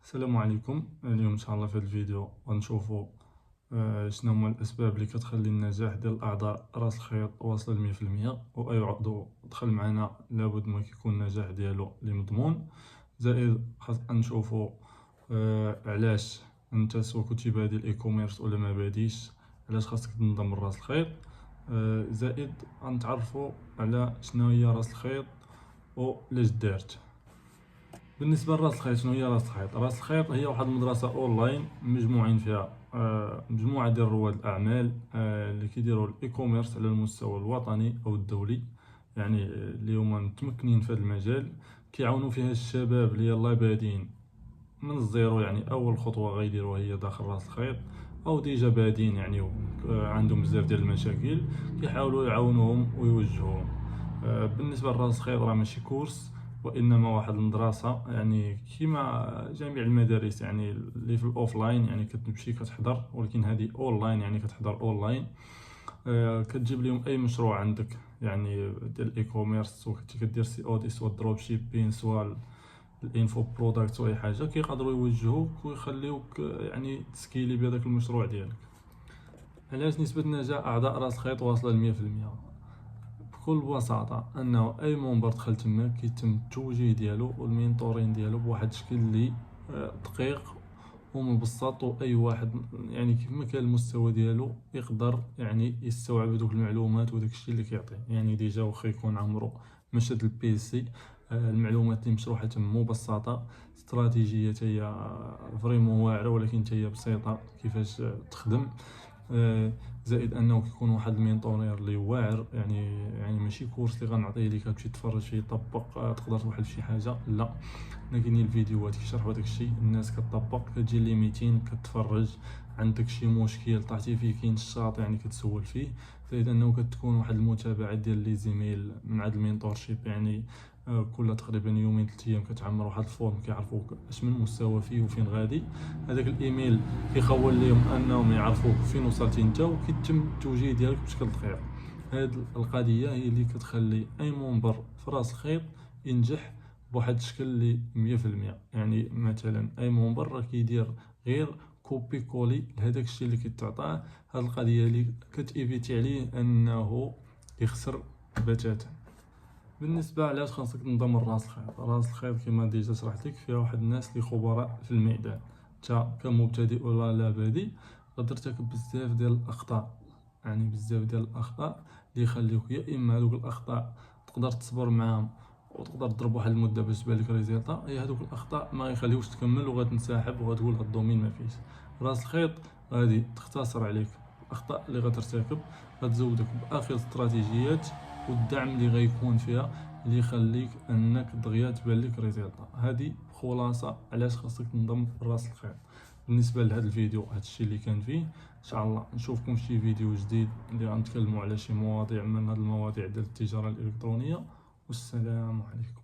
السلام عليكم. اليوم ان شاء الله في هذا الفيديو غنشوفوا شنو هما الاسباب اللي كتخلي النجاح ديال الاعضاء راس الخيط واصل ل 100%. واي عضو دخل معنا لابد ما كيكون النجاح ديالو اللي مضمون. زائد خاص نشوفوا علاش انت سواء كنتي بادي الاي كوميرس ولا ما باديش، علاش خاصك تنظم راس الخيط. زائد غنتعرفوا على شنو هي راس الخيط ولاش دارت. بالنسبه لراس الخيط، شنو هي راس الخيط؟ راس الخيط هي واحد المدرسه اونلاين مجموعين فيها مجموعه ديال رواد الاعمال اللي كيديروا الاي كوميرس على المستوى الوطني او الدولي، يعني اللي هما متمكنين في هذا المجال. كيعاونوا فيها الشباب اللي يلاه بادين من الزيرو، يعني اول خطوه غيديروها هي داخل راس الخيط، او ديجا بادين يعني عندهم بزاف ديال المشاكل، كيحاولوا يعاونوهم ويوجهوهم. بالنسبه لراس الخيط راه ماشي كورس، وانما واحد المدرسه، يعني كيما جميع المدارس يعني اللي في الاوفلاين، يعني كتمشي كتحضر، ولكن هذه اونلاين يعني كتحضر اونلاين. كتجيب لهم اي مشروع عندك يعني ديال الاي كوميرس، سواء كنتي كدير سي او دي سواء دروب شيبين سواء الانفو برودكت واي حاجه، كيقدروا يوجهوك ويخليوك يعني تسكيلي بهذاك المشروع ديالك. علاش نسبه نجاح اعضاء راس الخيط واصله ل 100%؟ بكل بساطه انه اي منبر دخل تما كيتم التوجيه ديالو والمينتورين ديالو بواحد الشكل اللي دقيق ومبسط، واي واحد يعني كيف ما كان المستوى ديالو يقدر يعني يستوعب دوك المعلومات وداك الشيء اللي كيعطيه. يعني ديجا واخا يكون عمرو مشى البيسي، المعلومات اللي مشروحه تما مبسطه، استراتيجيه هي فريمون واعره ولكن هي بسيطه كيفاش تخدم. زائد انه كيكون واحد المينطونير اللي واعر، يعني ماشي كورس اللي غنعطيه ليك تمشي تفرج فيه طبق تقدر توحل شي حاجه، لا. كاينين الفيديوهات كيشرحوا داك الشيء، الناس كتطبق، كتجي ليميتين كتفرج، عندك شي مشكل طاحتي فيه كاين الشاط يعني كتسول فيه. زائد انه كتكون واحد المتابعه ديال لي زيميل من عند المينتور شيب، يعني كل تقريبا يومين 3 ايام كتعمر واحد الفورم كيعرفوك اش من مستوى فيه وفين غادي. هذاك الايميل كيخول لهم انهم يعرفوك فين وصلتي انت، وكيتم التوجيه ديالك بشكل دقيق. هاد القضيه هي اللي كتخلي اي منبر في راس الخيط ينجح بواحد الشكل اللي 100%. يعني مثلا اي منبر راه كيدير غير كوبي كولي لهداك الشيء اللي كيتعطاه. هاد القضيه اللي كتيفيتي عليه انه يخسر بتاتا. بالنسبه علاش خاصك تنظم راس الخيط؟ راس الخيط كما ديجا شرحت لك فيها واحد الناس اللي خبراء في الميدان. انت كمبتدئ ولا لا بادي غادي ترتكب بزاف ديال الاخطاء، يعني بزاف ديال الاخطاء اللي يخليوك يا اما هذوك الاخطاء تقدر تصبر معاهم وتقدر تضرب واحد المده باش تبان لك ريزلطا، هي هذوك الاخطاء ما يخليوش تكمل وغتنسحب وغتقول هاد الدومين ما فيش. راس الخيط غادي تختصر عليك الاخطاء اللي غترتكب، غتزودك باخر استراتيجيات والدعم اللي غيكون فيها اللي يخليك انك دغيا تبان لك ريزلطا. هذه خلاصه علاش خاصك تنظم راس الخيط. بالنسبه لهذا الفيديو هذا الشيء اللي كان فيه، ان شاء الله نشوفكم في شي فيديو جديد اللي غنتكلموا على شي مواضيع من هذه المواضيع ديال التجاره الالكترونيه. والسلام عليكم.